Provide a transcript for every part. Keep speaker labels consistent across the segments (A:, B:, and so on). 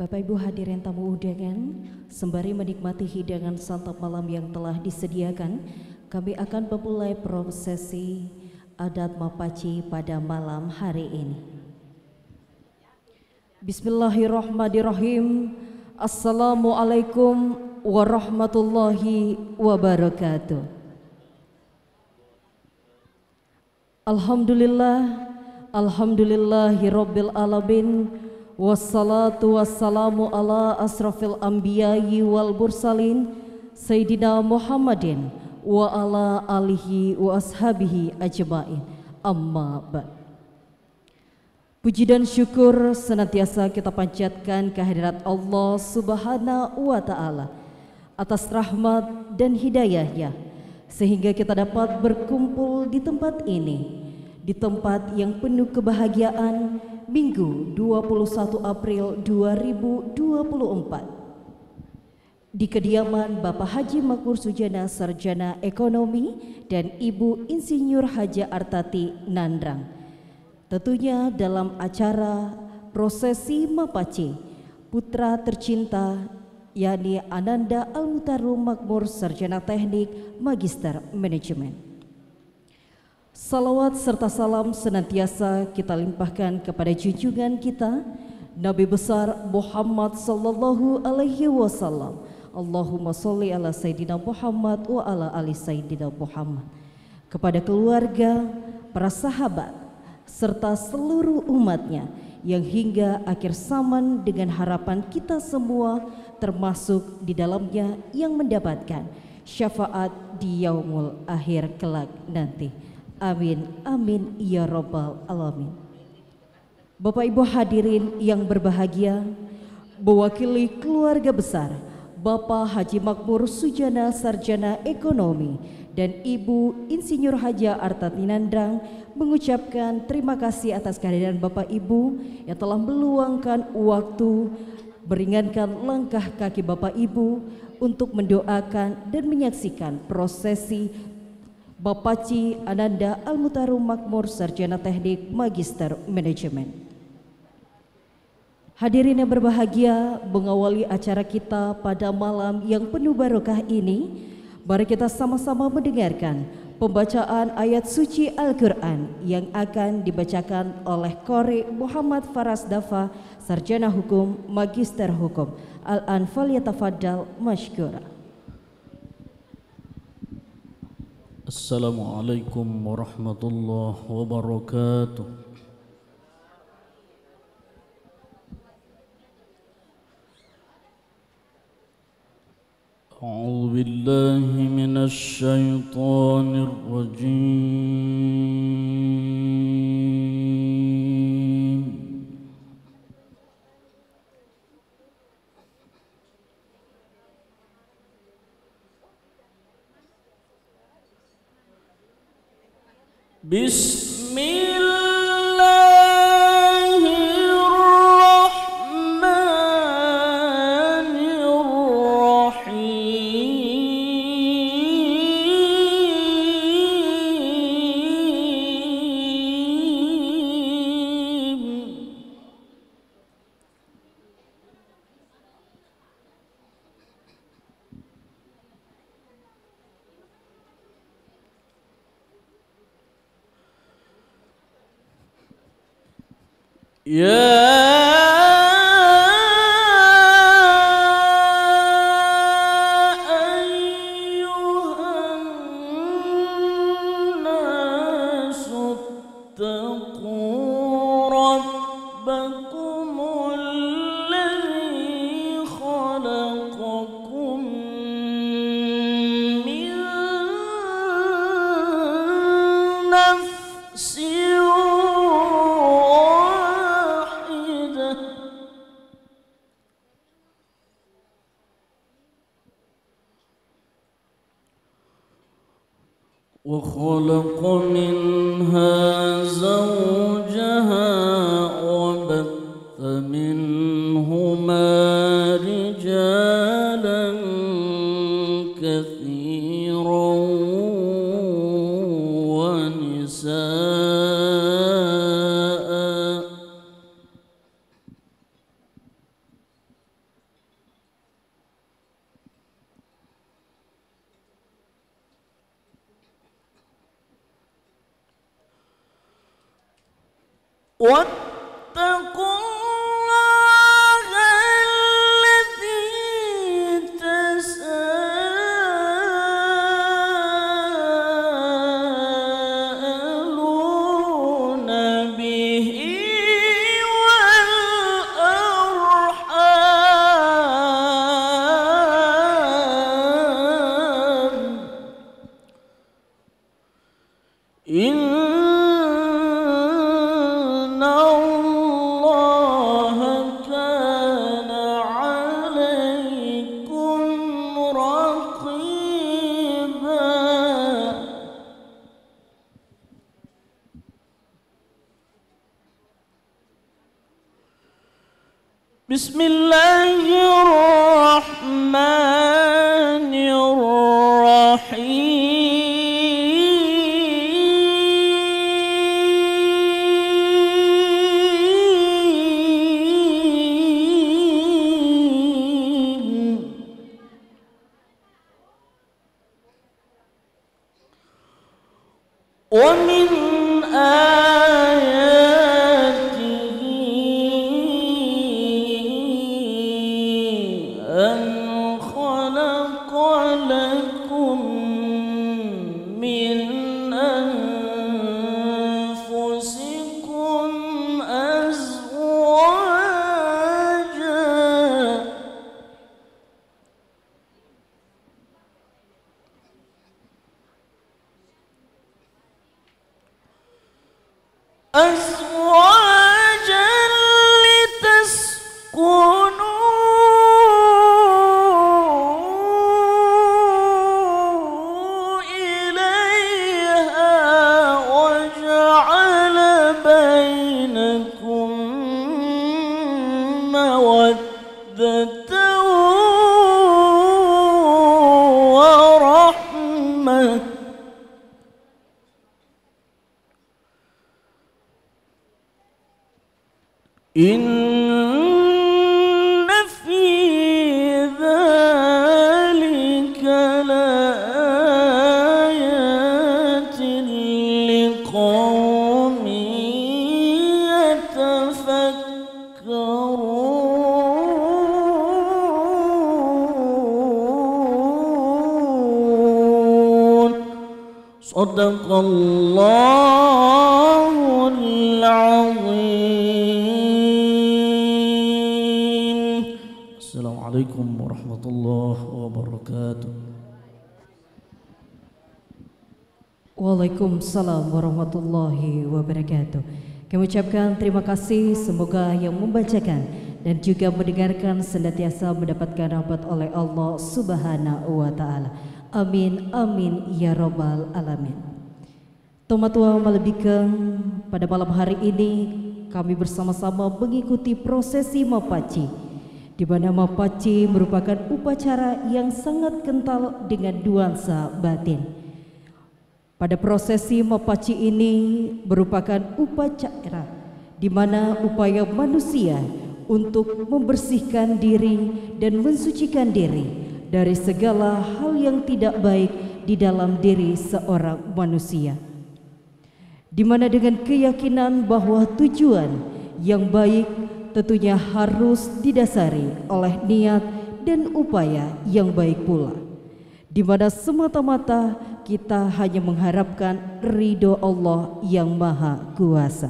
A: Bapak Ibu hadirin tamu undangan, sembari menikmati hidangan santap malam yang telah disediakan, kami akan memulai prosesi adat Mapaci pada malam hari ini. Bismillahirrahmanirrahim. Assalamualaikum warahmatullahi wabarakatuh. Alhamdulillahirabbil alamin. Wassalatu wassalamu ala asrafil anbiya'i wal mursalin Sayyidina Muhammadin wa ala alihi wa ashabihi ajma'in. Amma ba'd. Puji dan syukur senantiasa kita panjatkan kehadirat Allah Subhanahu wa ta'ala atas rahmat dan hidayahnya, sehingga kita dapat berkumpul di tempat ini, di tempat yang penuh kebahagiaan, Minggu 21 April 2024, di kediaman Bapak Haji Makmur Sujana, Sarjana Ekonomi, dan Ibu Insinyur Haja Artati Nandrang. Tentunya dalam acara prosesi Mapaci, putra tercinta yakni Ananda Al-Mutarum Makmur, Sarjana Teknik, Magister Manajemen. Salawat serta salam senantiasa kita limpahkan kepada junjungan kita Nabi besar Muhammad sallallahu alaihi wasallam. Allahumma sholli ala Sayyidina Muhammad wa ala ali Sayyidina Muhammad. Kepada keluarga, para sahabat, serta seluruh umatnya yang hingga akhir zaman dengan harapan kita semua termasuk di dalamnya yang mendapatkan syafaat di yaumul akhir kelak nanti. Amin, amin, ya rabbal alamin. Bapak Ibu hadirin yang berbahagia, mewakili keluarga besar Bapak Haji Makmur Sujana, Sarjana Ekonomi, dan Ibu Insinyur Haja Artati Nandrang mengucapkan terima kasih atas kehadiran Bapak Ibu yang telah meluangkan waktu, meringankan langkah kaki Bapak Ibu untuk mendoakan dan menyaksikan prosesi Mapaci Ananda Al-Mutarum Makmur, Sarjana Teknik, Magister Manajemen. Hadirin yang berbahagia, mengawali acara kita pada malam yang penuh barokah ini, mari kita sama-sama mendengarkan pembacaan ayat suci Al-Quran yang akan dibacakan oleh Qori Muhammad Faras Dafa, Sarjana Hukum, Magister Hukum. Al-an falyatafaddal mashkura.
B: Assalamualaikum warahmatullahi wabarakatuh. A'udzu billahi minasy syaithanir rajim.
C: وخلق منها زوجها وبث منهما رجالا كثيرا ونساء واتقوا الله الذي تساءلون به والأرحام إن الله كان عليكم رقيبا بسم الله الرحمن الرحيم ومن آياته أن خلق لكم من أنفسكم أزواجا لتسكنوا إليها وجعل بينكم مودة ورحمة إن في ذلك لآيات لقوم يتفكرون صدق الله العظيم. Assalamualaikum warahmatullahi wabarakatuh.
A: Waalaikumsalam warahmatullahi wabarakatuh. Kami ucapkan terima kasih, semoga yang membacakan dan juga mendengarkan senantiasa mendapatkan rahmat oleh Allah Subhanahu wa taala. Amin amin ya rabbal alamin. Tomatua malebikeun, pada malam hari ini kami bersama-sama mengikuti prosesi mapaci, di mana mapaci merupakan upacara yang sangat kental dengan nuansa batin. Pada prosesi mapaci ini merupakan upacara di mana upaya manusia untuk membersihkan diri dan mensucikan diri dari segala hal yang tidak baik di dalam diri seorang manusia, di mana dengan keyakinan bahwa tujuan yang baik tentunya harus didasari oleh niat dan upaya yang baik pula, di mana semata-mata kita hanya mengharapkan ridho Allah yang Maha Kuasa.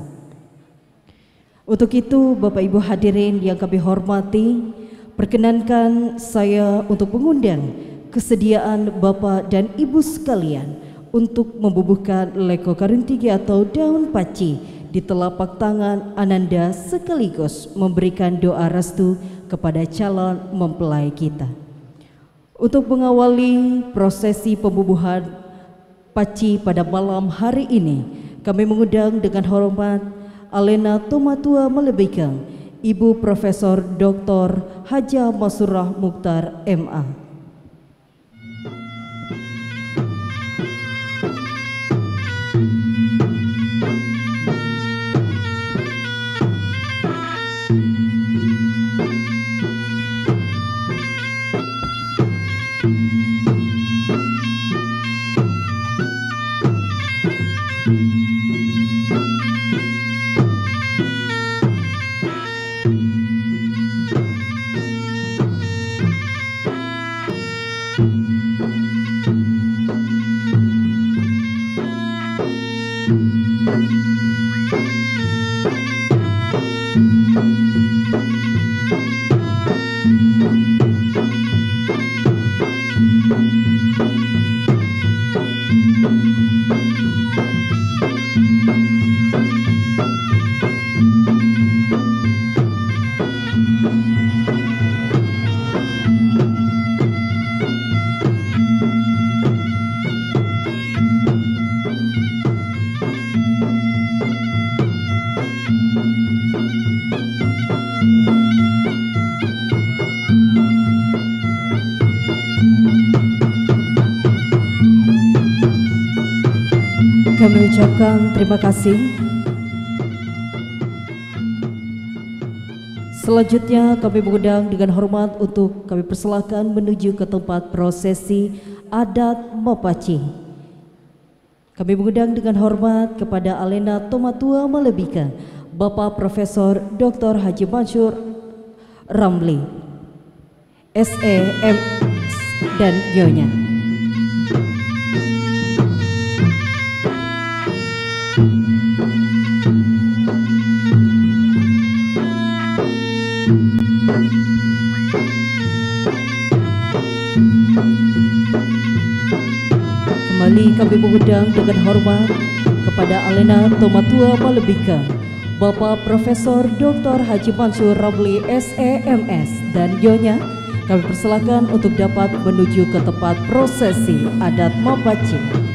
A: Untuk itu, Bapak Ibu hadirin yang kami hormati, perkenankan saya untuk mengundang kesediaan Bapak dan Ibu sekalian untuk membubuhkan leko karintigi atau daun paci di telapak tangan Ananda, sekaligus memberikan doa restu kepada calon mempelai kita. Untuk mengawali prosesi pembubuhan paci pada malam hari ini, kami mengundang dengan hormat Alena Tomatua Malebikeun Ibu Profesor Dr. Haja Masurah Mukhtar MA. Kami ucapkan terima kasih. Selanjutnya kami mengundang dengan hormat untuk kami persilahkan menuju ke tempat prosesi adat Mapaci. Kami mengundang dengan hormat kepada Alena Tomatua Malebika, Bapak Profesor Dr. Haji Mansur Ramli, SEM dan Nyonya. Kembali kami mengundang dengan hormat kepada Alena Tomatua Malebika, Bapak Profesor Dr. Haji Mansur Ramli SEMS dan Nyonya. Kami persilakan untuk dapat menuju ke tempat prosesi adat Mapaci.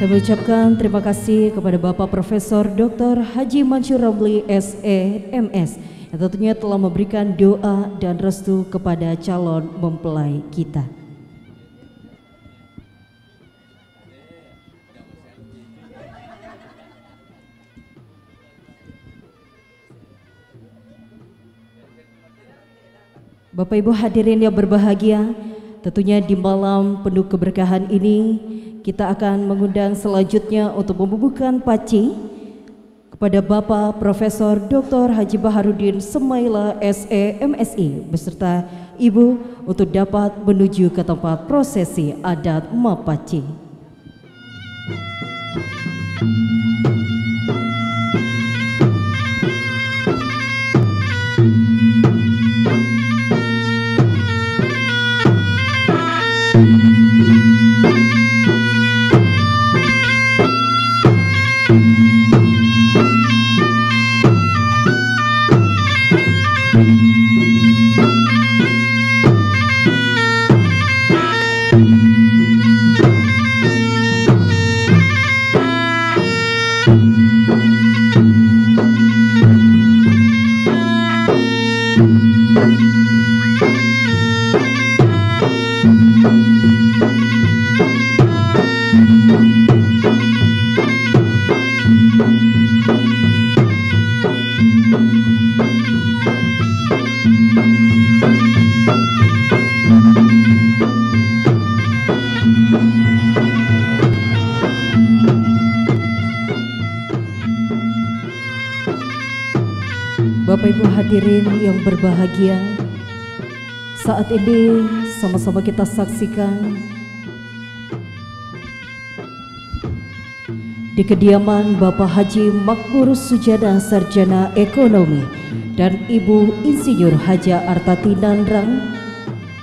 A: Kami ucapkan terima kasih kepada Bapak Profesor Dr. Haji Mansur Ramli SEMS yang tentunya telah memberikan doa dan restu kepada calon mempelai kita. Bapak Ibu hadirin yang berbahagia, tentunya di malam penuh keberkahan ini kita akan mengundang selanjutnya untuk membubuhkan paci kepada Bapak Profesor Dr. Haji Baharudin Semaila SEMSI beserta Ibu untuk dapat menuju ke tempat prosesi adat Mapaci. Bapak Ibu hadirin yang berbahagia, saat ini sama-sama kita saksikan di kediaman Bapak Haji Makmur Sujana Sarjana Ekonomi dan Ibu Insinyur Haja Artati Nandrang,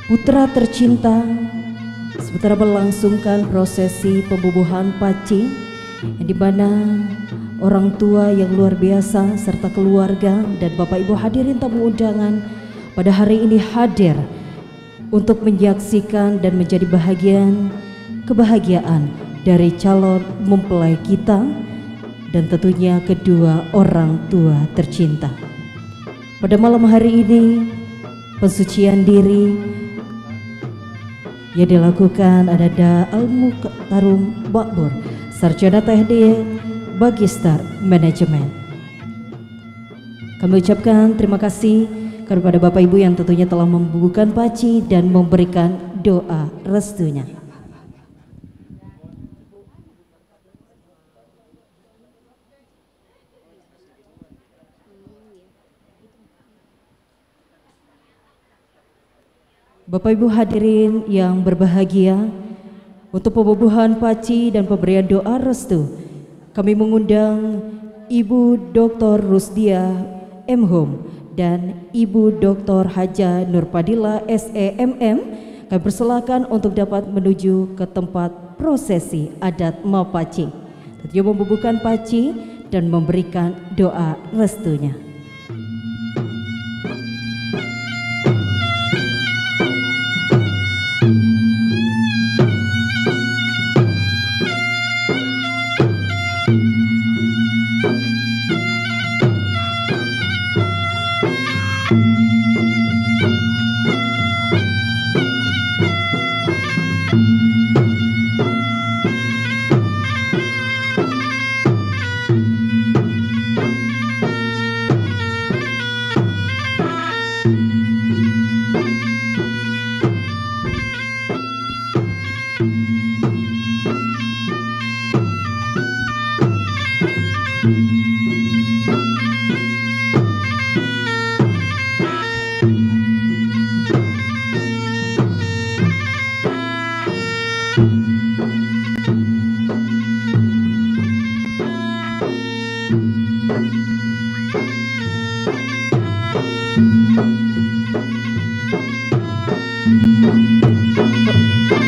A: putra tercinta, sementara melangsungkan prosesi pembubuhan paci yang dimana orang tua yang luar biasa serta keluarga dan Bapak Ibu hadirin tamu undangan pada hari ini hadir untuk menyaksikan dan menjadi bahagian kebahagiaan dari calon mempelai kita dan tentunya kedua orang tua tercinta. Pada malam hari ini pensucian diri yang dilakukan ada Al-Muqtarum Makmur Sarjana Teknik Magister Manajemen. Kami ucapkan terima kasih kepada Bapak Ibu yang tentunya telah membubuhkan paci dan memberikan doa restunya. Bapak Ibu hadirin yang berbahagia, untuk pembubuhan paci dan pemberian doa restu, kami mengundang Ibu Dr. Rusdia M.Hum dan Ibu Dr. Haja Nurpadila SEMM. Kami persilakan untuk dapat menuju ke tempat prosesi adat Mapaci, tentunya membubuhkan paci dan memberikan doa restunya.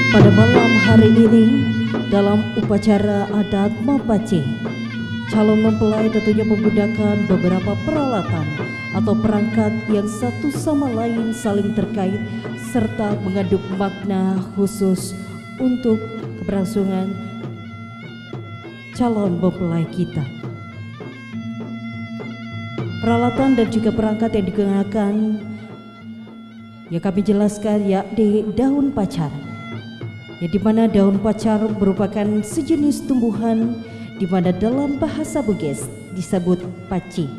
A: Pada malam hari ini dalam upacara adat Mapaci, calon mempelai tentunya menggunakan beberapa peralatan atau perangkat yang satu sama lain saling terkait serta mengandung makna khusus untuk keberlangsungan calon mempelai kita. Peralatan dan juga perangkat yang digunakan yang kami jelaskan yakni daun pacar, yang dimana daun pacar merupakan sejenis tumbuhan dimana dalam bahasa Bugis disebut paci.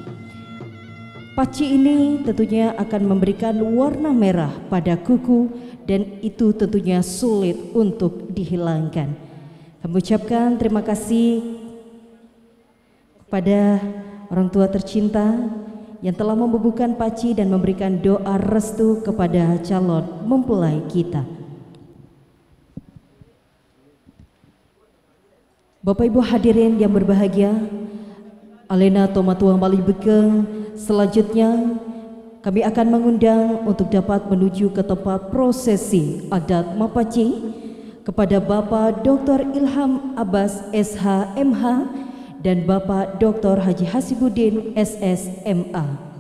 A: Paci ini tentunya akan memberikan warna merah pada kuku dan itu tentunya sulit untuk dihilangkan. Kami ucapkan terima kasih kepada orang tua tercinta yang telah membubuhkan paci dan memberikan doa restu kepada calon mempelai kita. Bapak Ibu hadirin yang berbahagia, Alena Tomatuang Bali Bekeng, selanjutnya kami akan mengundang untuk dapat menuju ke tempat prosesi adat Mapaci kepada Bapak Dr. Ilham Abbas SH.MH dan Bapak Dr. Haji Hasibuddin SSMA.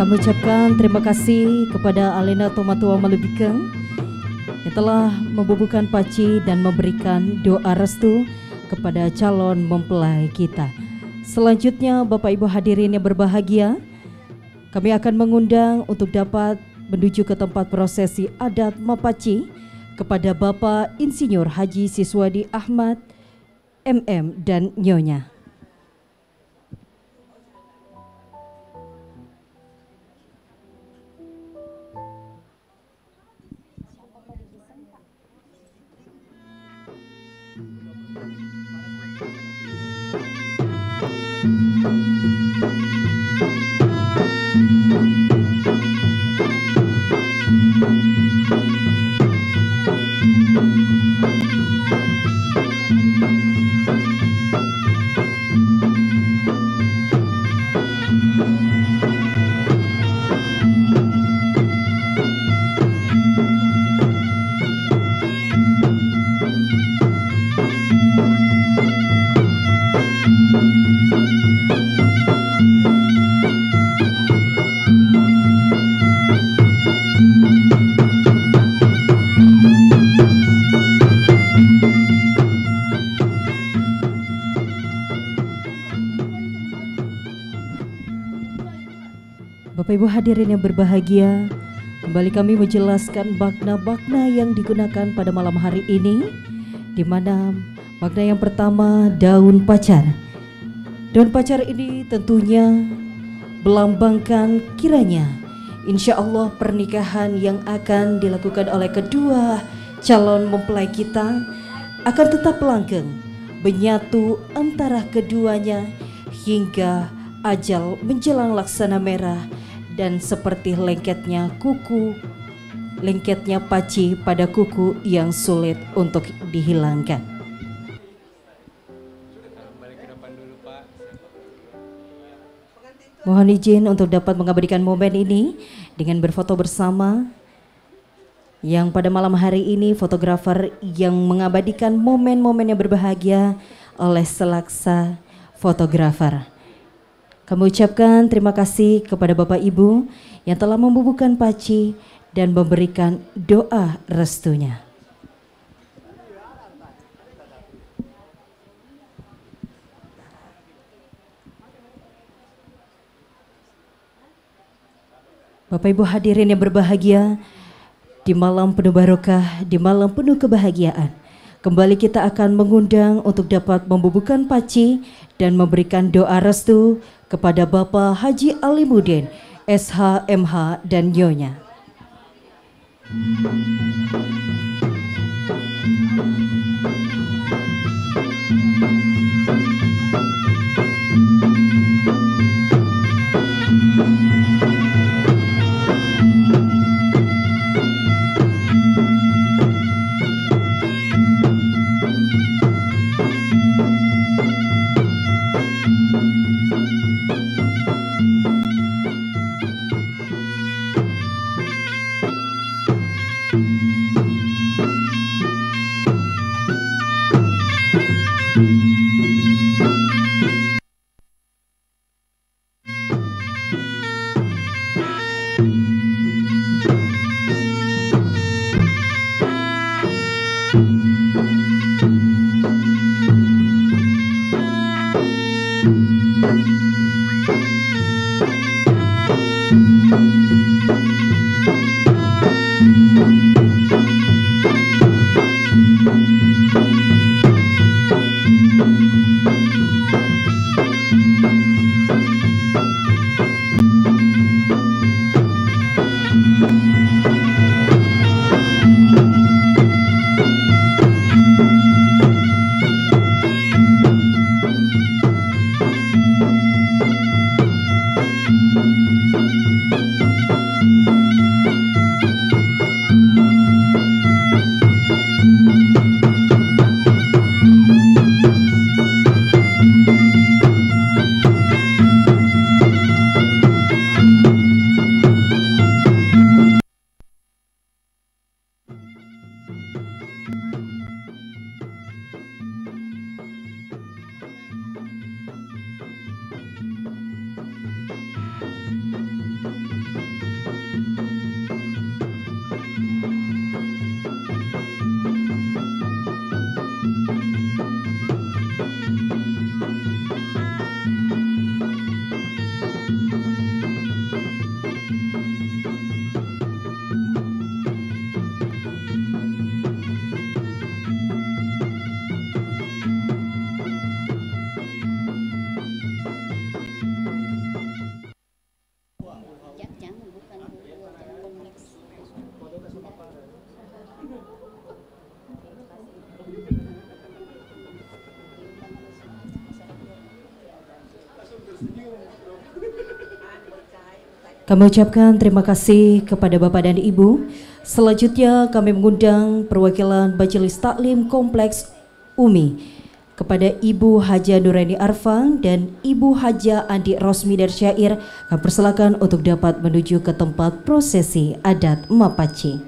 A: Kami ucapkan terima kasih kepada Alena Tomatua Malubikeng yang telah membubuhkan paci dan memberikan doa restu kepada calon mempelai kita. Selanjutnya Bapak Ibu hadirin yang berbahagia, kami akan mengundang untuk dapat menuju ke tempat prosesi adat Mapaci kepada Bapak Insinyur Haji Siswadi Ahmad MM dan Nyonya. Bapak Ibu hadirin yang berbahagia, kembali kami menjelaskan makna-makna yang digunakan pada malam hari ini, di mana makna yang pertama daun pacar. Daun pacar ini tentunya melambangkan kiranya insya Allah pernikahan yang akan dilakukan oleh kedua calon mempelai kita akan tetap langgeng, menyatu antara keduanya hingga ajal menjelang laksana merah. Dan seperti lengketnya kuku, lengketnya paci pada kuku yang sulit untuk dihilangkan. Mohon izin untuk dapat mengabadikan momen ini dengan berfoto bersama. Yang pada malam hari ini fotografer yang mengabadikan momen-momen yang berbahagia oleh Selaksa Fotografer. Kami ucapkan terima kasih kepada Bapak Ibu yang telah membubuhkan paci dan memberikan doa restunya. Bapak Ibu hadirin yang berbahagia, di malam penuh barokah, di malam penuh kebahagiaan, kembali kita akan mengundang untuk dapat membubuhkan paci dan memberikan doa restu kepada Bapak Haji Alimuddin, SH, MH, dan Nyonya. Kami ucapkan terima kasih kepada Bapak dan Ibu. Selanjutnya kami mengundang perwakilan Majelis Taklim Kompleks UMI kepada Ibu Haja Nuraini Arfang dan Ibu Haja Andi Rosmi Darsyair. Kami persilakan untuk dapat menuju ke tempat prosesi adat Mapaci.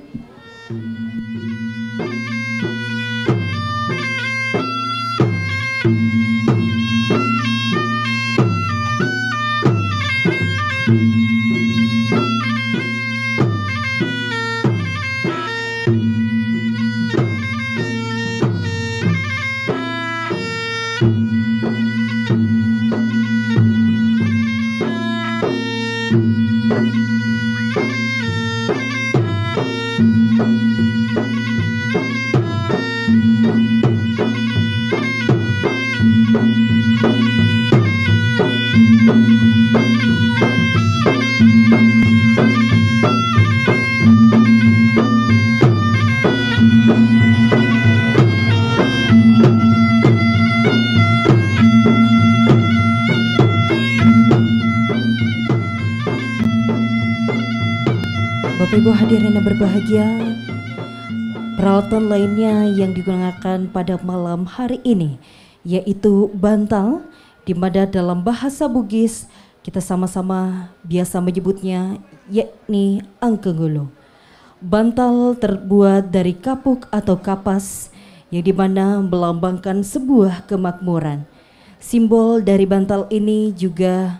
A: Bapak Ibu hadirin yang berbahagia, peralatan lainnya yang digunakan pada malam hari ini yaitu bantal, di mana dalam bahasa Bugis kita sama-sama biasa menyebutnya yakni angkengulo. Bantal terbuat dari kapuk atau kapas yang dimana melambangkan sebuah kemakmuran. Simbol dari bantal ini juga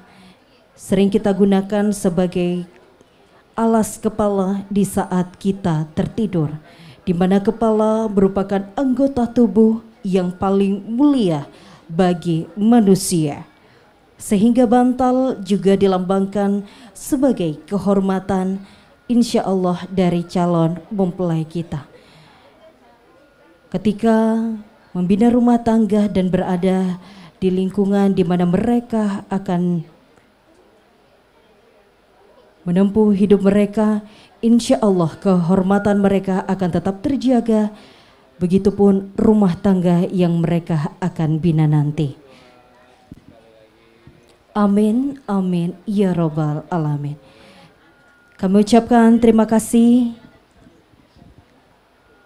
A: sering kita gunakan sebagai alas kepala di saat kita tertidur, di mana kepala merupakan anggota tubuh yang paling mulia bagi manusia. Sehingga bantal juga dilambangkan sebagai kehormatan insya Allah dari calon mempelai kita. Ketika membina rumah tangga dan berada di lingkungan di mana mereka akan menempuh hidup mereka, insya Allah kehormatan mereka akan tetap terjaga. Begitupun rumah tangga yang mereka akan bina nanti. Amin, amin, ya robbal alamin. Kami ucapkan terima kasih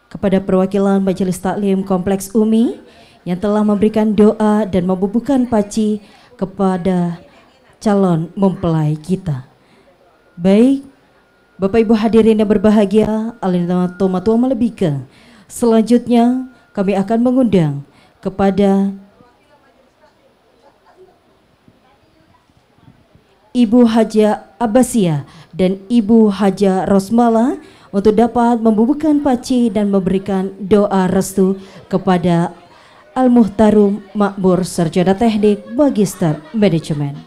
A: kepada perwakilan Majelis Taklim Kompleks UMI yang telah memberikan doa dan membubuhkan paci kepada calon mempelai kita. Baik, Bapak Ibu hadirin yang berbahagia, alina tomatua malebika. Selanjutnya kami akan mengundang kepada Ibu Haja Abbasiyah dan Ibu Haja Rosmala untuk dapat membubuhkan paci dan memberikan doa restu kepada Al-Muhtarum Makmur Sarjana Teknik Magister Manajemen.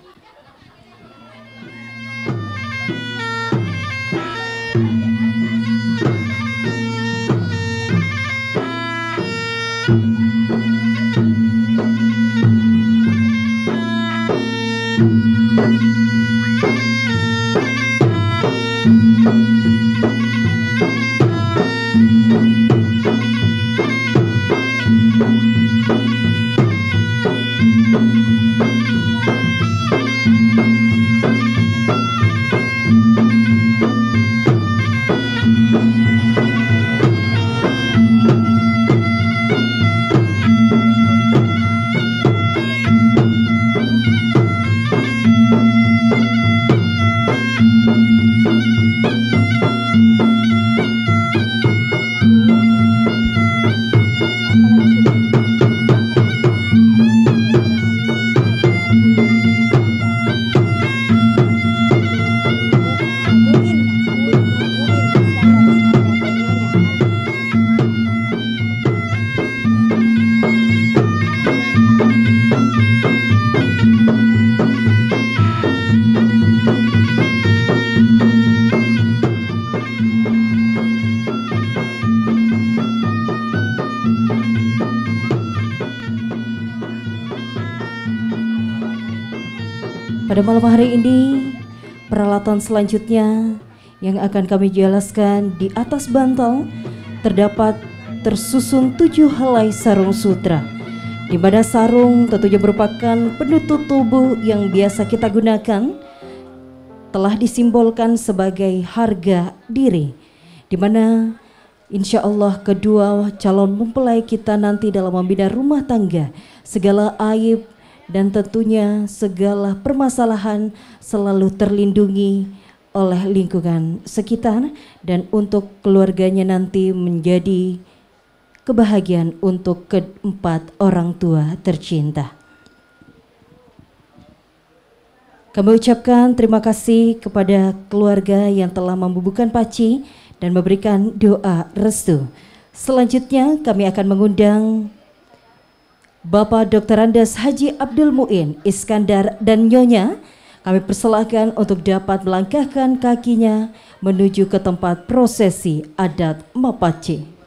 A: Pada malam hari ini, peralatan selanjutnya yang akan kami jelaskan di atas bantal terdapat tersusun 7 helai sarung sutra, di mana sarung tentunya merupakan penutup tubuh yang biasa kita gunakan telah disimbolkan sebagai harga diri, di mana insya Allah kedua calon mempelai kita nanti dalam membina rumah tangga, segala aib dan tentunya segala permasalahan selalu terlindungi oleh lingkungan sekitar, dan untuk keluarganya nanti menjadi kebahagiaan untuk keempat orang tua tercinta. Kami ucapkan terima kasih kepada keluarga yang telah membubuhkan paci dan memberikan doa restu. Selanjutnya kami akan mengundang Bapak Dr. Andes Haji Abdul Muin Iskandar dan Nyonya. Kami persilahkan untuk dapat melangkahkan kakinya menuju ke tempat prosesi adat Mapaci.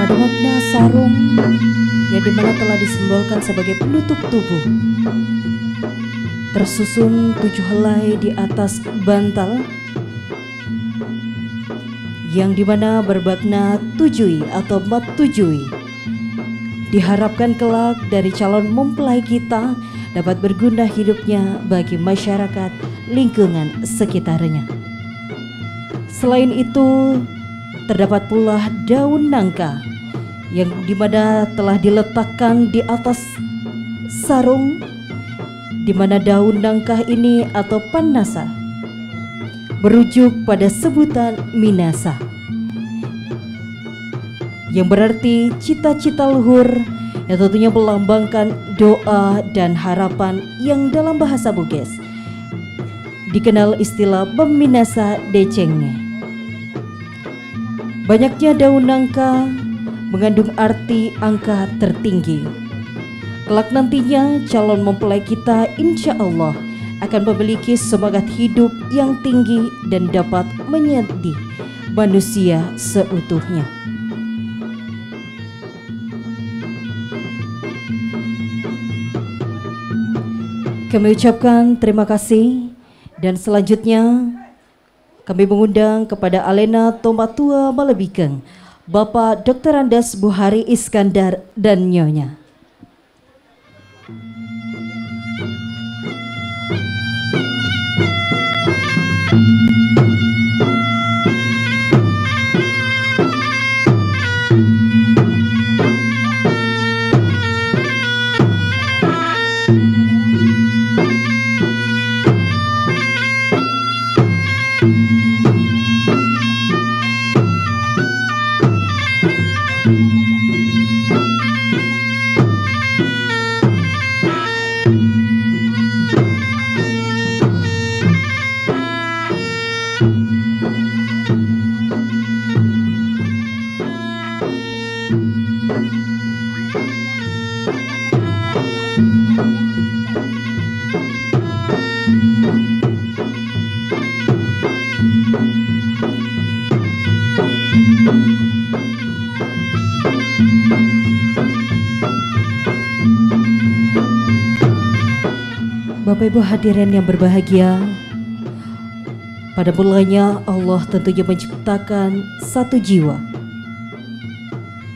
A: Pada makna sarung yang dimana telah disimbolkan sebagai penutup tubuh, tersusun 7 helai di atas bantal yang dimana bermakna tujui atau matujui. Diharapkan kelak dari calon mempelai kita dapat berguna hidupnya bagi masyarakat lingkungan sekitarnya. Selain itu, terdapat pula daun nangka yang dimana telah diletakkan di atas sarung, dimana daun nangka ini atau panasa merujuk pada sebutan minasa, yang berarti cita-cita luhur, yang tentunya melambangkan doa dan harapan yang dalam bahasa Bugis dikenal istilah peminasa decengnya. Banyaknya daun nangka mengandung arti angka tertinggi. Kelak nantinya calon mempelai kita insya Allah akan memiliki semangat hidup yang tinggi dan dapat menjadi manusia seutuhnya. Kami ucapkan terima kasih, dan selanjutnya kami mengundang kepada Alena Tomatua Malebikeng, Bapak Dr. Andes Buhari Iskandar dan Nyonya. Bapak Ibu hadirin yang berbahagia, pada mulanya Allah tentunya menciptakan satu jiwa,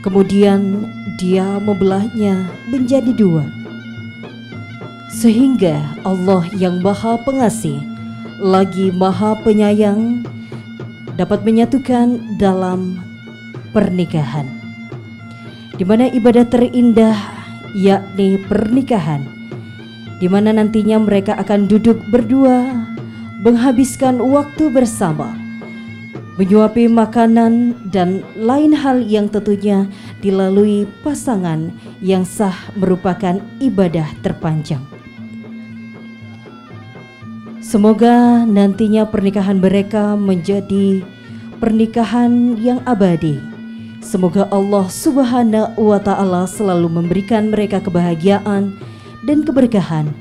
A: kemudian Dia membelahnya menjadi 2, sehingga Allah yang Maha Pengasih lagi Maha Penyayang dapat menyatukan dalam pernikahan, di mana ibadah terindah yakni pernikahan, di mana nantinya mereka akan duduk berdua menghabiskan waktu bersama, menyuapi makanan, dan lain hal yang tentunya dilalui pasangan yang sah merupakan ibadah terpanjang. Semoga nantinya pernikahan mereka menjadi pernikahan yang abadi. Semoga Allah Subhanahu wa Ta'ala selalu memberikan mereka kebahagiaan dan keberkahan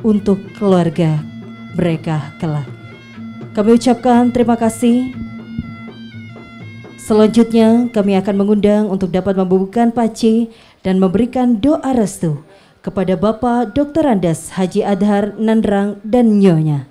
A: untuk keluarga mereka kelak. Kami ucapkan terima kasih. Selanjutnya kami akan mengundang untuk dapat membubuhkan pace dan memberikan doa restu kepada Bapak Dr. Andes Haji Adhar Nandrang dan Nyonya.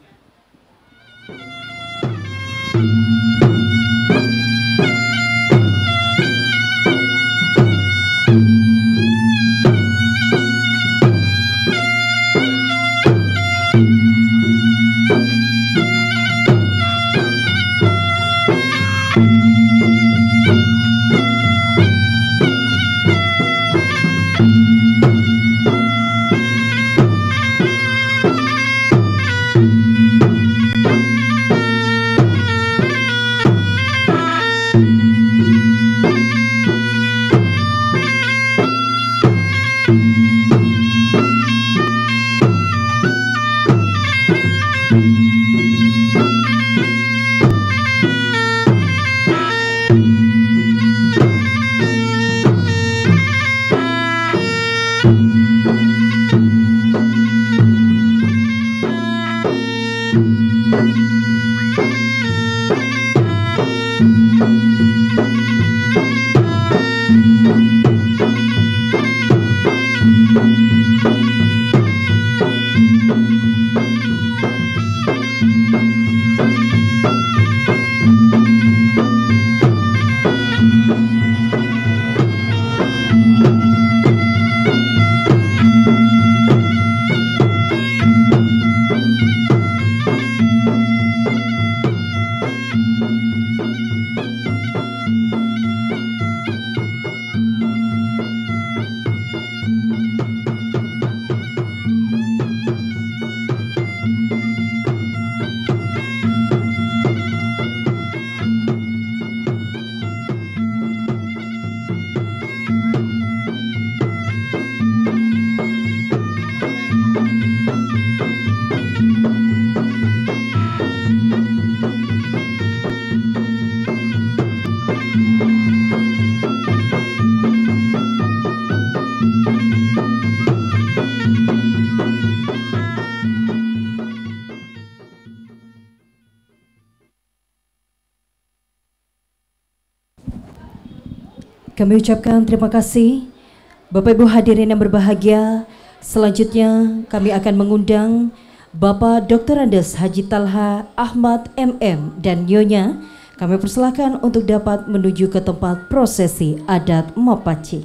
A: Kami ucapkan terima kasih Bapak Ibu hadirin yang berbahagia. Selanjutnya kami akan mengundang Bapak Dr. Andes Haji Talha Ahmad MM dan Nyonya. Kami persilahkan untuk dapat menuju ke tempat prosesi adat Mapaci.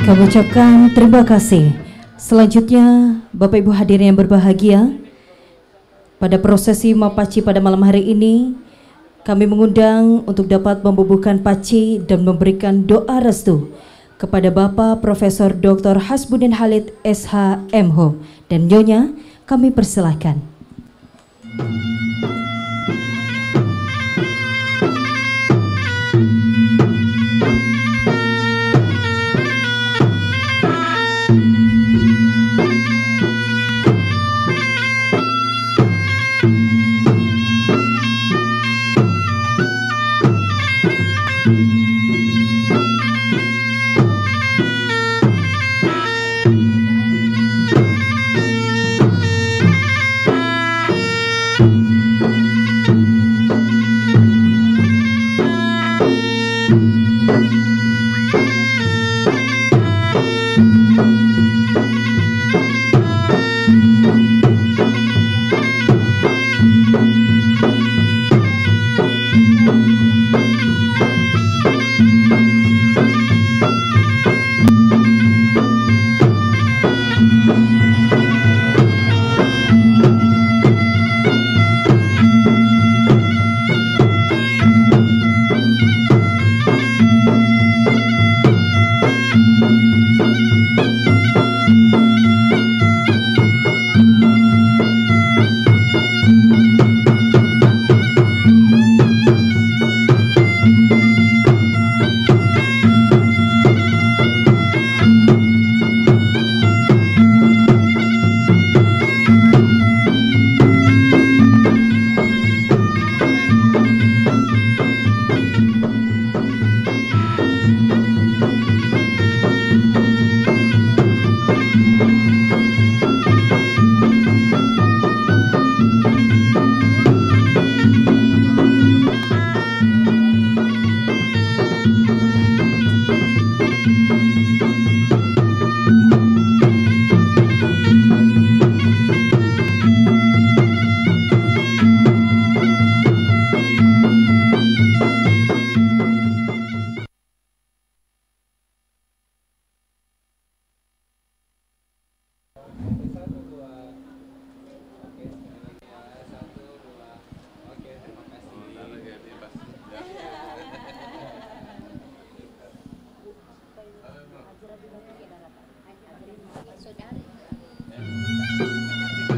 A: Kami ucapkan terima kasih. Selanjutnya, Bapak Ibu hadirin yang berbahagia, pada prosesi Mapaci pada malam hari ini, kami mengundang untuk dapat membubuhkan paci dan memberikan doa restu kepada Bapak Profesor Dr. Hasbudin Khalid SH MH dan Nyonya. Kami persilahkan.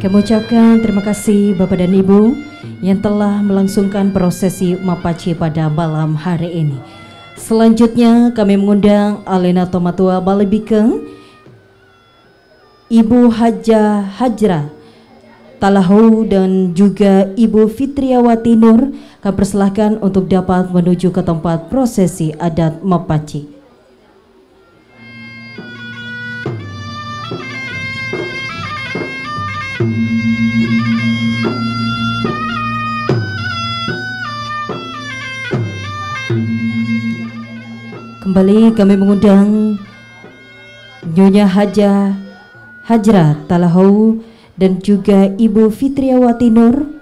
A: Kami ucapkan terima kasih Bapak dan Ibu yang telah melangsungkan prosesi Mapaci pada malam hari ini. Selanjutnya kami mengundang Alena Tomatua Balibike, Ibu Haja Hajra Talahu dan juga Ibu Fitriawati Nur. Kami persilahkan untuk dapat menuju ke tempat prosesi adat Mapaci. Kembali kami mengundang Nyonya Hajra Talahu dan juga Ibu Fitriawati Nur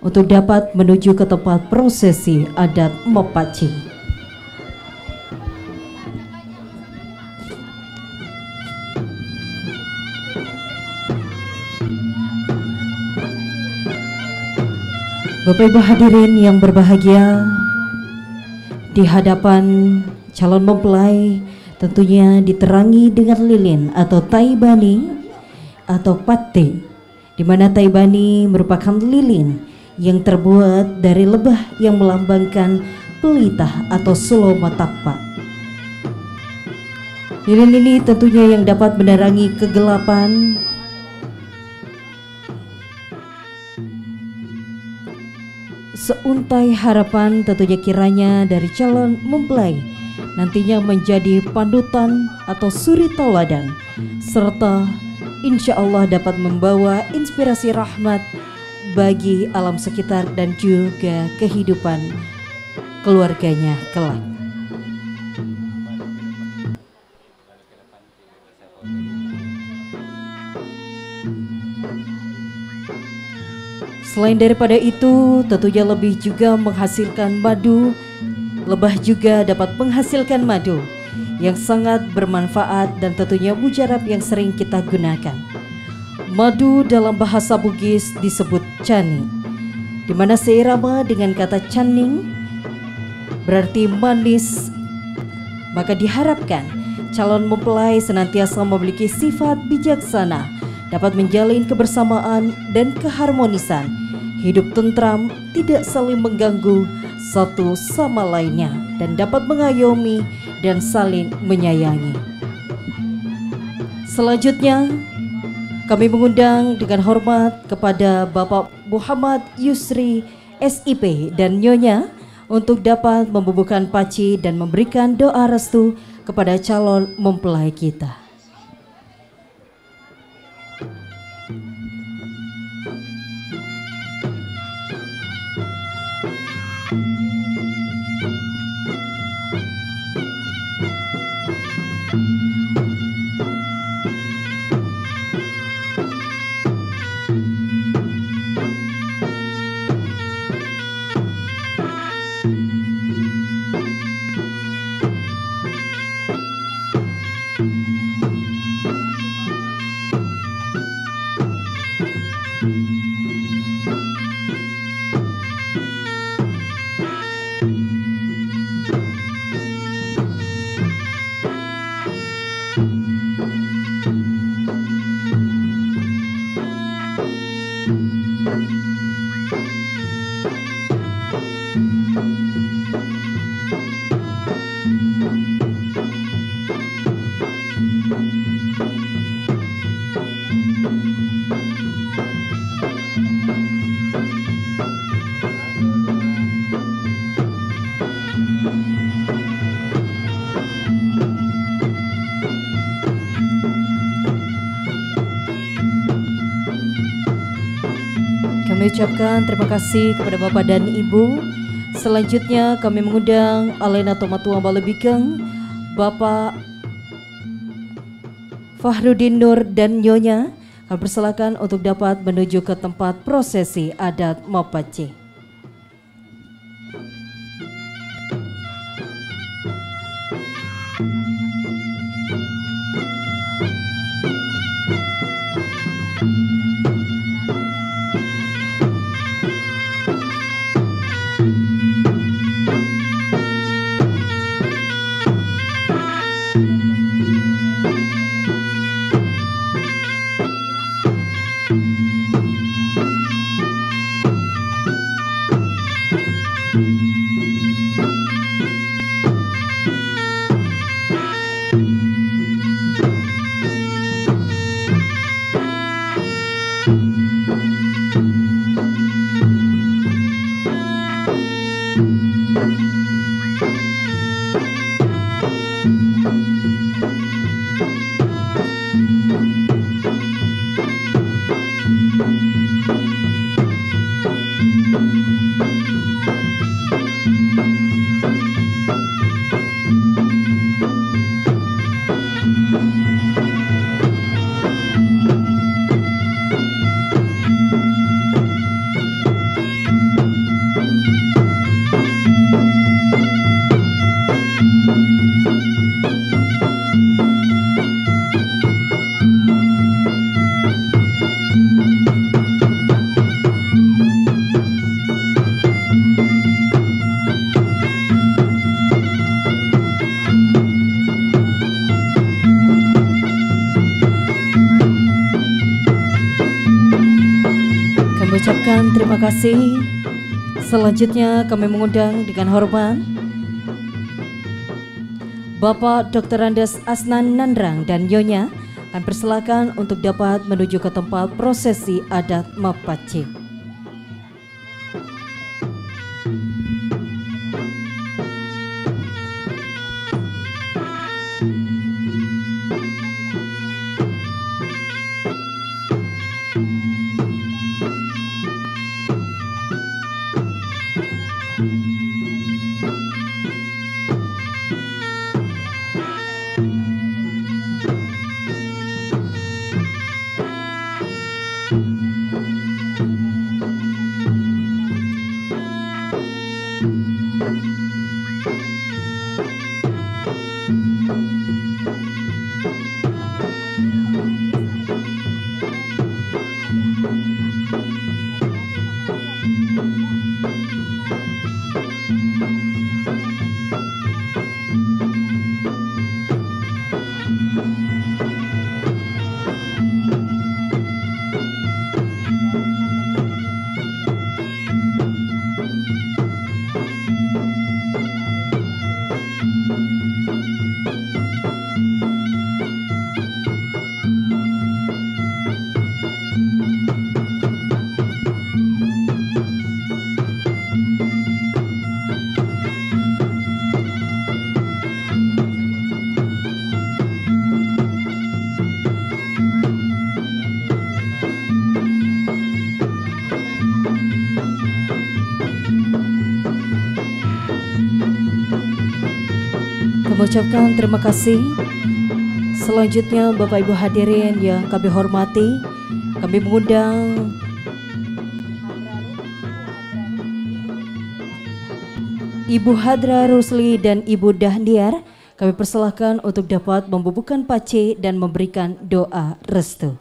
A: untuk dapat menuju ke tempat prosesi adat Mapaci. Bapak Ibu hadirin yang berbahagia, di hadapan calon mempelai tentunya diterangi dengan lilin atau taibani atau pate, di mana taibani merupakan lilin yang terbuat dari lebah yang melambangkan pelita atau sulo matapa. Lilin ini tentunya yang dapat menerangi kegelapan, seuntai harapan tentunya kiranya dari calon mempelai nantinya menjadi panutan atau suri tauladan, serta insya Allah dapat membawa inspirasi rahmat bagi alam sekitar dan juga kehidupan keluarganya kelak. Selain daripada itu, tentunya lebih juga menghasilkan madu. Lebah juga dapat menghasilkan madu yang sangat bermanfaat dan tentunya mujarab yang sering kita gunakan. Madu dalam bahasa Bugis disebut cani, di mana seirama dengan kata caning berarti manis. Maka diharapkan calon mempelai senantiasa memiliki sifat bijaksana, dapat menjalin kebersamaan dan keharmonisan, hidup tentram, tidak saling mengganggu satu sama lainnya, dan dapat mengayomi dan saling menyayangi. Selanjutnya kami mengundang dengan hormat kepada Bapak Muhammad Yusri SIP dan Nyonya untuk dapat membubuhkan paci dan memberikan doa restu kepada calon mempelai kita. Kami ucapkan terima kasih kepada Bapak dan Ibu. Selanjutnya kami mengundang Alena Tomatuang Balebikeng, Bapak Fahrudin Nur dan Nyonya. Kami persilakan untuk dapat menuju ke tempat prosesi adat Mapaci. Ucapkan terima kasih. Selanjutnya kami mengundang dengan hormat Bapak Dr. Andes Asnan Nandrang dan Nyonya. Kami persilakan untuk dapat menuju ke tempat prosesi adat Mapaci. Kami ucapkan terima kasih. Selanjutnya Bapak Ibu hadirin yang kami hormati, kami mengundang Ibu Hadra Rusli dan Ibu Dahniar. Kami persilahkan untuk dapat membubuhkan pace dan memberikan doa restu.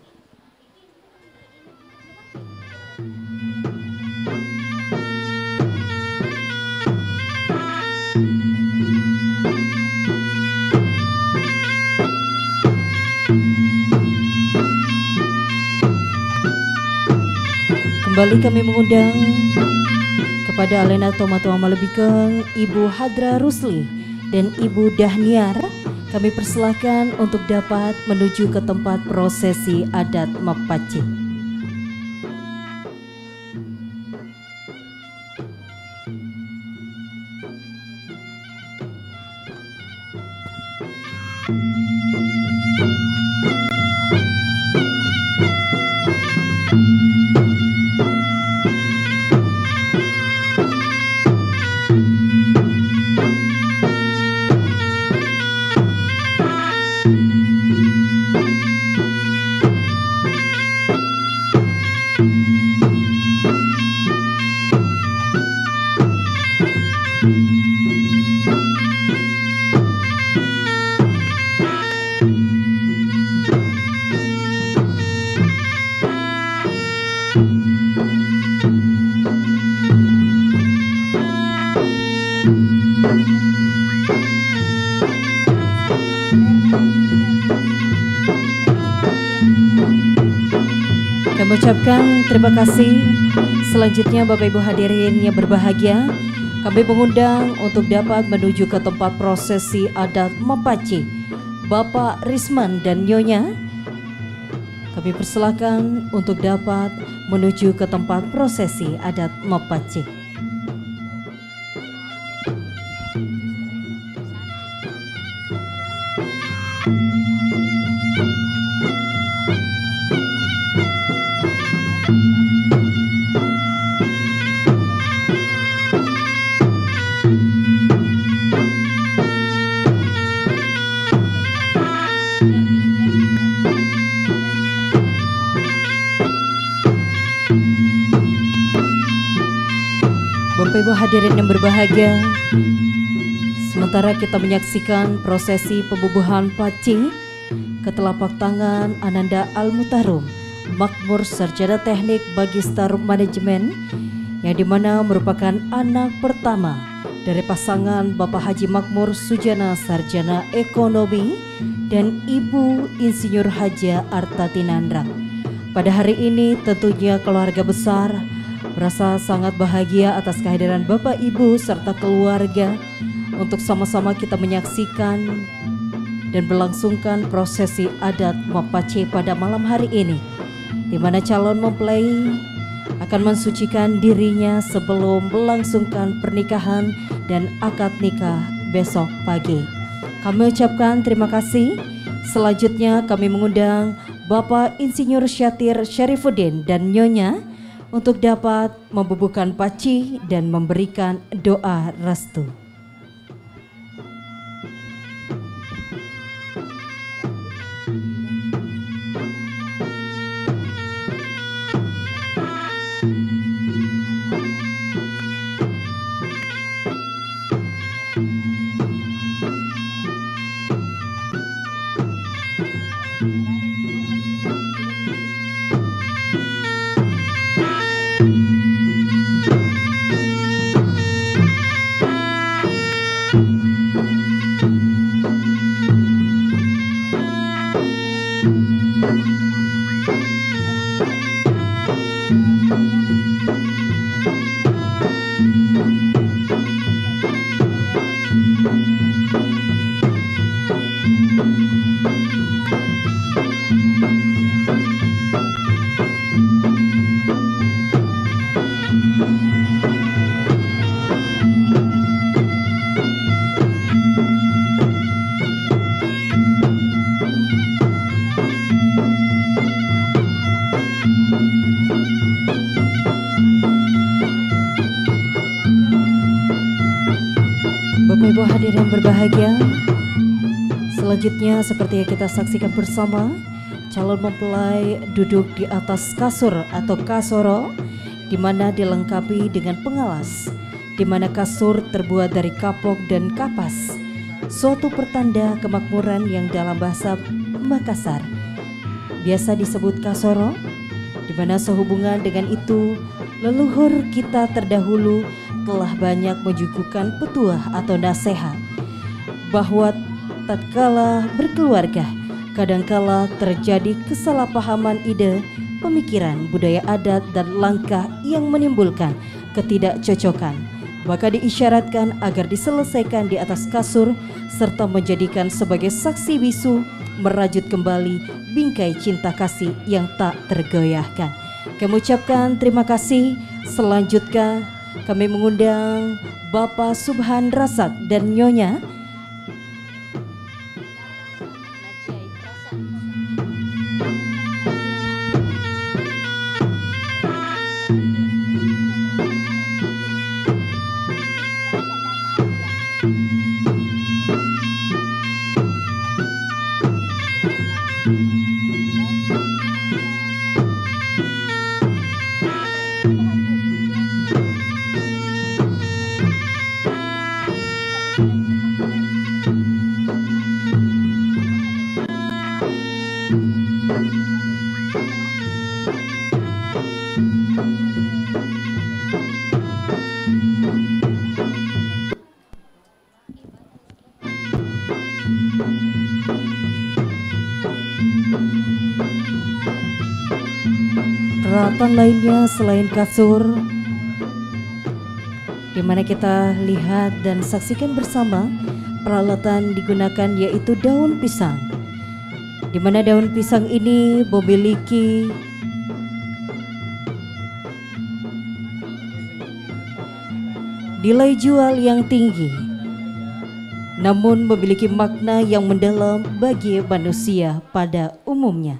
A: Kembali kami mengundang kepada Alena Tomatua Malebikeng, Ibu Hadra Rusli dan Ibu Dahniar. Kami persilahkan untuk dapat menuju ke tempat prosesi adat Mapaci. Kami ucapkan terima kasih. Selanjutnya Bapak Ibu hadirin yang berbahagia, kami mengundang untuk dapat menuju ke tempat prosesi adat Mapaci. Bapak Risman dan Nyonya, kami persilakan untuk dapat menuju ke tempat prosesi adat Mapaci. Bapak Ibu hadirin yang berbahagia, sementara kita menyaksikan prosesi pembubuhan paci ke telapak tangan Ananda Al-Mutarum, Makmur Sarjana Teknik Magister Manajemen, yang dimana merupakan anak pertama dari pasangan Bapak Haji Makmur Sujana Sarjana Ekonomi dan Ibu Insinyur Haja Artati Nandrang. Pada hari ini tentunya keluarga besar merasa sangat bahagia atas kehadiran Bapak Ibu serta keluarga untuk sama-sama kita menyaksikan dan berlangsungkan prosesi adat Mapaci pada malam hari ini, di mana calon mempelai akan mensucikan dirinya sebelum melangsungkan pernikahan dan akad nikah besok pagi. Kami ucapkan terima kasih. Selanjutnya kami mengundang Bapak Insinyur Syatir Syarifuddin dan Nyonya untuk dapat membubuhkan paci dan memberikan doa restu. Bapak Ibu hadirin berbahagia, Selanjutnya seperti yang kita saksikan bersama, calon mempelai duduk di atas kasur atau kasoro, di mana dilengkapi dengan pengalas, di mana kasur terbuat dari kapok dan kapas, suatu pertanda kemakmuran yang dalam bahasa Makassar biasa disebut kasoro, di mana sehubungan dengan itu leluhur kita terdahulu telah banyak menyuguhkan petuah atau nasihat bahwa tatkala berkeluarga, kadangkala terjadi kesalahpahaman ide, pemikiran, budaya adat dan langkah yang menimbulkan ketidakcocokan. Maka diisyaratkan agar diselesaikan di atas kasur serta menjadikan sebagai saksi bisu merajut kembali bingkai cinta kasih yang tak tergoyahkan. Kami ucapkan terima kasih. Selanjutnya kami mengundang Bapak Subhan Razak dan Nyonya peralatan lainnya selain kasur, di mana kita lihat dan saksikan bersama peralatan digunakan yaitu daun pisang, di mana daun pisang ini memiliki nilai jual yang tinggi, namun memiliki makna yang mendalam bagi manusia pada umumnya.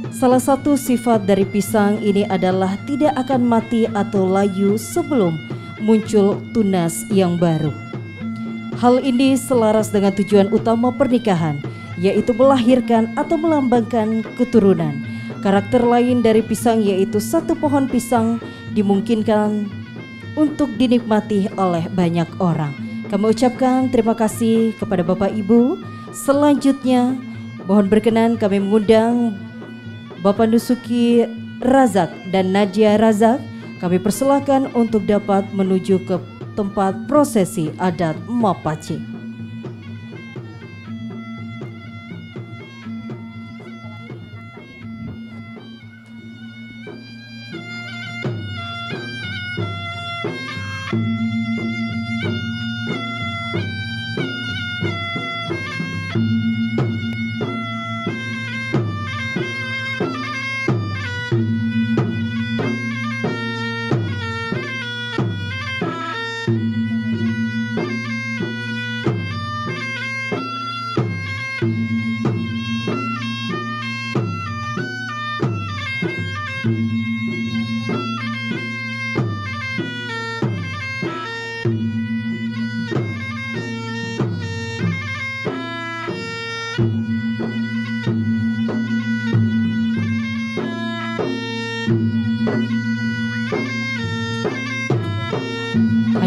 A: Salah satu sifat dari pisang ini adalah tidak akan mati atau layu sebelum muncul tunas yang baru. Hal ini selaras dengan tujuan utama pernikahan, yaitu melahirkan atau melambangkan keturunan. Karakter lain dari pisang yaitu satu pohon pisang dimungkinkan untuk dinikmati oleh banyak orang. Kami ucapkan terima kasih kepada Bapak Ibu. Selanjutnya mohon berkenan kami mengundang Bapak Nusuki Razak dan Nadia Razak. Kami persilakan untuk dapat menuju ke tempat prosesi adat Mapaci.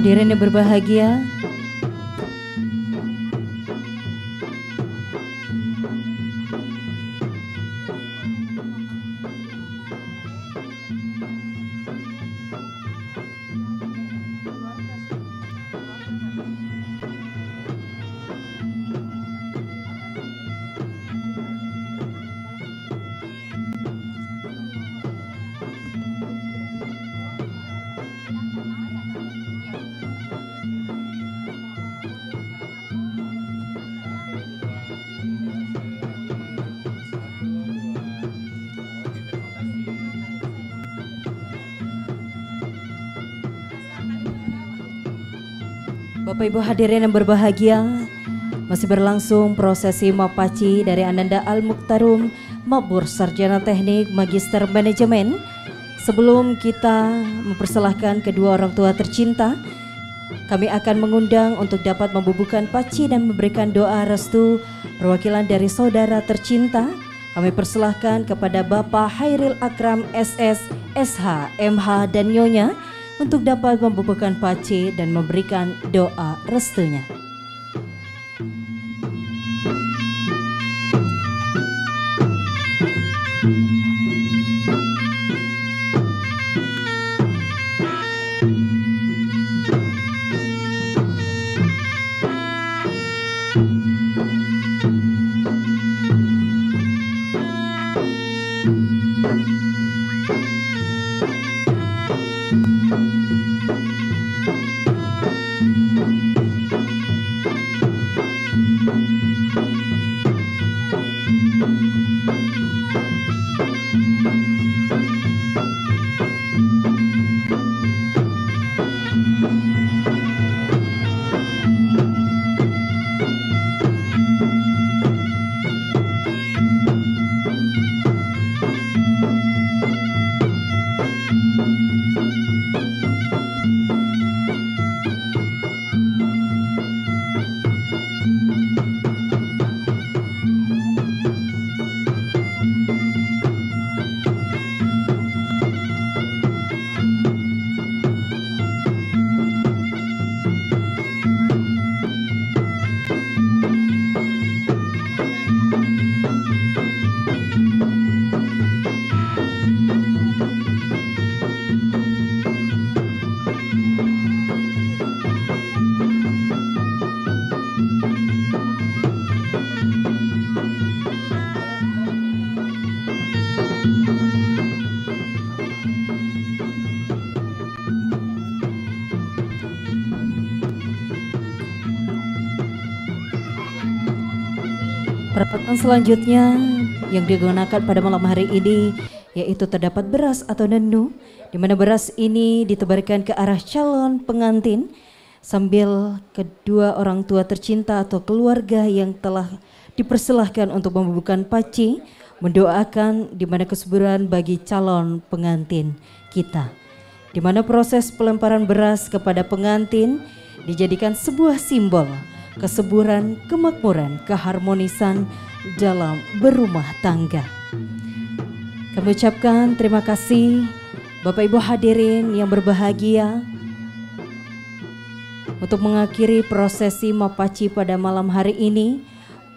A: Hadirin yang berbahagia, Bapak Ibu hadirin yang berbahagia, masih berlangsung prosesi Mapaci dari Ananda Al-Mukhtarum, Mabur Sarjana Teknik Magister Manajemen. Sebelum kita mempersilahkan kedua orang tua tercinta kami akan mengundang untuk dapat membubuhkan paci dan memberikan doa restu perwakilan dari saudara tercinta. Kami persilahkan kepada Bapak Hairil Akram SS, SH, MH dan Nyonya untuk dapat membubuhkan paci dan memberikan doa restunya. Peralatan selanjutnya yang digunakan pada malam hari ini yaitu terdapat beras atau nenu, di mana beras ini ditebarkan ke arah calon pengantin sambil kedua orang tua tercinta atau keluarga yang telah dipersilahkan untuk membubuhkan paci mendoakan di mana kesuburan bagi calon pengantin kita, di mana proses pelemparan beras kepada pengantin dijadikan sebuah simbol kesuburan, kemakmuran, keharmonisan dalam berumah tangga. Kami ucapkan terima kasih Bapak Ibu hadirin yang berbahagia untuk mengakhiri prosesi mapaci pada malam hari ini.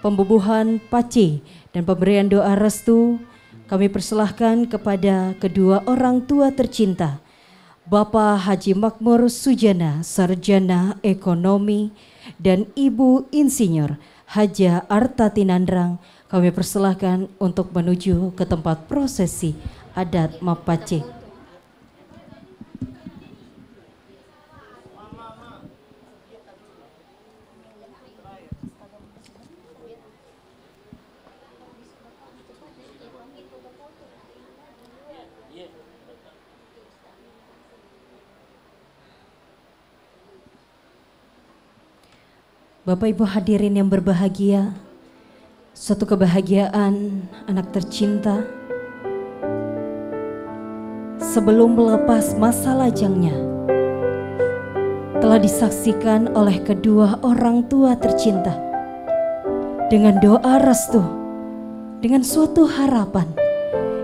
A: Pembubuhan paci dan pemberian doa restu kami persilahkan kepada kedua orang tua tercinta, Bapak Haji Makmur Sujana, Sarjana Ekonomi, dan Ibu Insinyur Haja Artati Nandrang. Kami persilahkan untuk menuju ke tempat prosesi adat mapaci. Bapak Ibu hadirin yang berbahagia, suatu kebahagiaan anak tercinta sebelum melepas masa lajangnya telah disaksikan oleh kedua orang tua tercinta dengan doa restu, dengan suatu harapan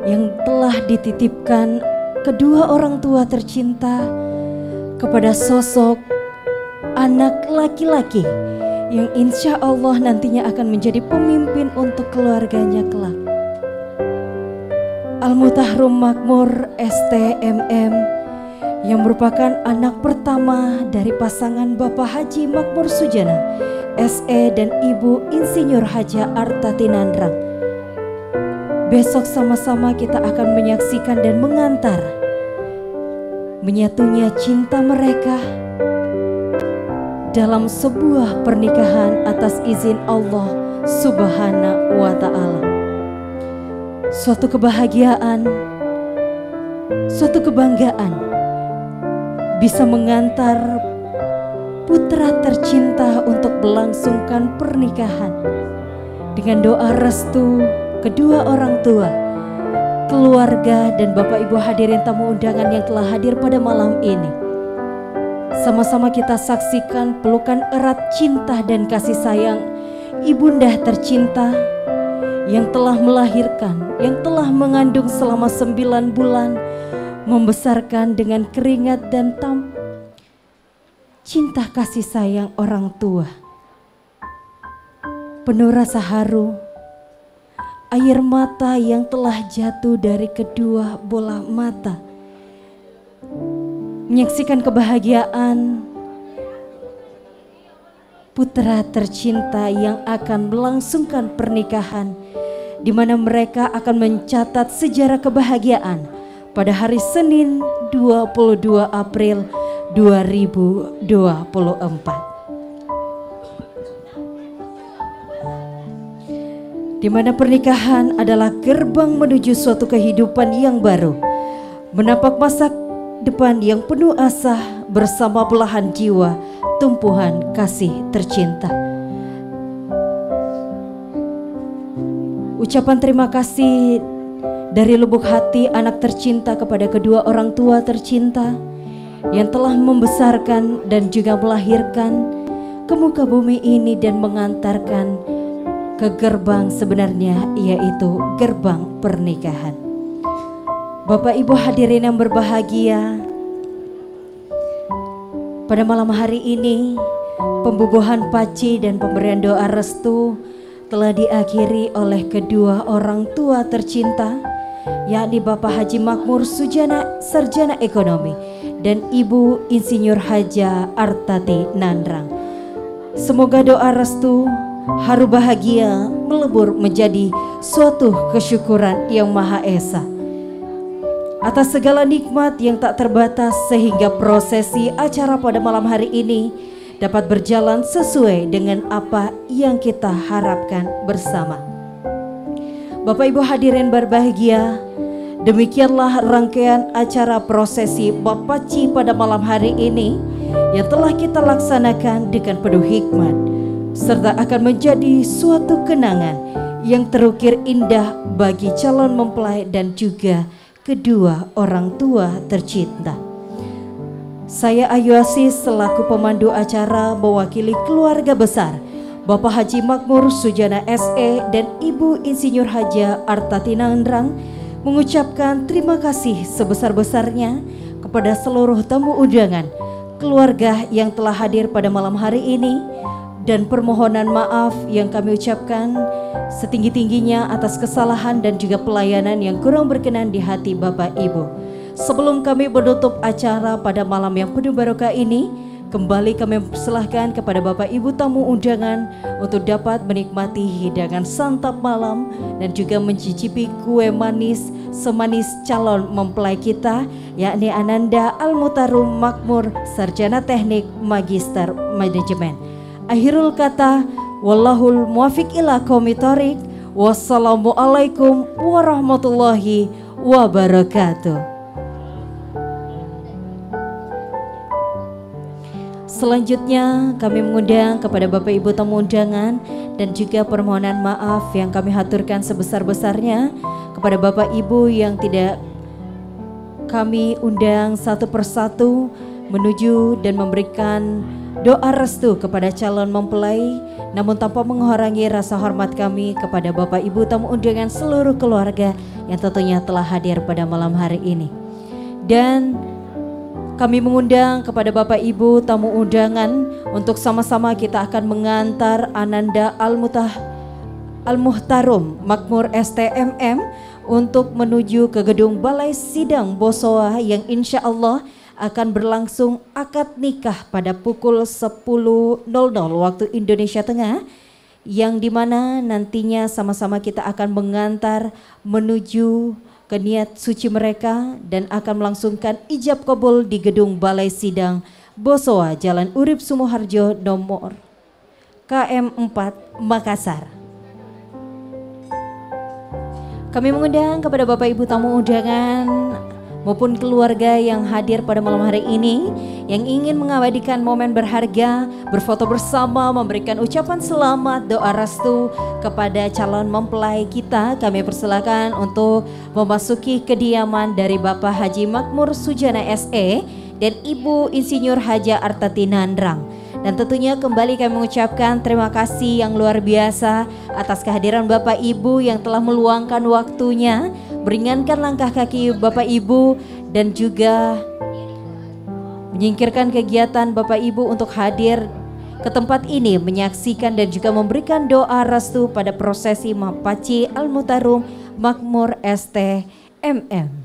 A: yang telah dititipkan kedua orang tua tercinta kepada sosok anak laki-laki yang insya Allah nantinya akan menjadi pemimpin untuk keluarganya kelak. Al-Mutahrum Makmur STMM yang merupakan anak pertama dari pasangan Bapak Haji Makmur Sujana SE dan Ibu Insinyur Haja Artati Nandrang. Besok sama-sama kita akan menyaksikan dan mengantar menyatunya cinta mereka dalam sebuah pernikahan atas izin Allah Subhanahu wa Ta'ala. Suatu kebahagiaan, suatu kebanggaan bisa mengantar putra tercinta untuk melangsungkan pernikahan dengan doa restu kedua orang tua, keluarga dan Bapak Ibu hadirin tamu undangan yang telah hadir pada malam ini. Sama-sama kita saksikan pelukan erat cinta dan kasih sayang ibunda tercinta yang telah melahirkan, yang telah mengandung selama 9 bulan, membesarkan dengan keringat dan cinta kasih sayang orang tua. Penuh rasa haru, air mata yang telah jatuh dari kedua bola mata, menyaksikan kebahagiaan putra tercinta yang akan melangsungkan pernikahan, di mana mereka akan mencatat sejarah kebahagiaan pada hari Senin 22 April 2024. Di mana pernikahan adalah gerbang menuju suatu kehidupan yang baru, menapak masa depan yang penuh asa bersama belahan jiwa, tumpuhan kasih tercinta. Ucapan terima kasih dari lubuk hati anak tercinta kepada kedua orang tua tercinta yang telah membesarkan dan juga melahirkan ke muka bumi ini dan mengantarkan ke gerbang sebenarnya, yaitu gerbang pernikahan. Bapak Ibu hadirin yang berbahagia, pada malam hari ini pembubuhan paci dan pemberian doa restu telah diakhiri oleh kedua orang tua tercinta, yakni Bapak Haji Makmur Sujana, Sarjana Ekonomi, dan Ibu Insinyur Haja Artati Nandrang. Semoga doa restu haru bahagia melebur menjadi suatu kesyukuran yang Maha Esa atas segala nikmat yang tak terbatas, sehingga prosesi acara pada malam hari ini dapat berjalan sesuai dengan apa yang kita harapkan bersama. Bapak Ibu hadirin berbahagia, demikianlah rangkaian acara prosesi Bapaci pada malam hari ini yang telah kita laksanakan dengan penuh hikmat, serta akan menjadi suatu kenangan yang terukir indah bagi calon mempelai dan juga kedua orang tua tercinta. Saya Ayu Asis selaku pemandu acara mewakili keluarga besar Bapak Haji Makmur Sujana SE dan Ibu Insinyur Haja Artati Nandrang mengucapkan terima kasih sebesar-besarnya kepada seluruh tamu undangan, keluarga yang telah hadir pada malam hari ini, dan permohonan maaf yang kami ucapkan setinggi-tingginya atas kesalahan dan juga pelayanan yang kurang berkenan di hati Bapak Ibu. Sebelum kami menutup acara pada malam yang penuh barokah ini, kembali kami persilahkan kepada Bapak Ibu tamu undangan untuk dapat menikmati hidangan santap malam dan juga mencicipi kue manis semanis calon mempelai kita, yakni Ananda Al-Mutarum Makmur Sarjana Teknik Magister Manajemen. Akhirul kata, wallahul muwafiq ila aqwamit thoriq. Wassalamualaikum warahmatullahi wabarakatuh. Selanjutnya kami mengundang kepada Bapak Ibu tamu undangan dan juga permohonan maaf yang kami haturkan sebesar-besarnya kepada Bapak Ibu yang tidak kami undang satu persatu menuju dan memberikan doa restu kepada calon mempelai, namun tanpa menghalangi rasa hormat kami kepada Bapak Ibu tamu undangan seluruh keluarga yang tentunya telah hadir pada malam hari ini. Dan kami mengundang kepada Bapak Ibu tamu undangan untuk sama-sama kita akan mengantar Ananda Al-Muhtarum Makmur STMM untuk menuju ke gedung Balai Sidang Bosowa yang insya Allah akan berlangsung akad nikah pada pukul 10.00 waktu Indonesia Tengah, yang dimana nantinya sama-sama kita akan mengantar menuju ke niat suci mereka dan akan melangsungkan ijab kabul di gedung Balai Sidang Bosowa, Jalan Urip Sumoharjo nomor KM 4 Makassar. Kami mengundang kepada Bapak Ibu tamu undangan maupun keluarga yang hadir pada malam hari ini yang ingin mengabadikan momen berharga, berfoto bersama, memberikan ucapan selamat, doa restu kepada calon mempelai kita. Kami persilakan untuk memasuki kediaman dari Bapak Haji Makmur Sujana SE
D: dan Ibu Insinyur Haja Artati Nandrang. Dan tentunya kembali kami mengucapkan terima kasih yang luar biasa atas kehadiran Bapak Ibu yang telah meluangkan waktunya, meringankan langkah kaki Bapak Ibu, dan juga menyingkirkan kegiatan Bapak Ibu untuk hadir ke tempat ini menyaksikan dan juga memberikan doa restu pada prosesi Mapaci Al-Mutarum Makmur ST MM.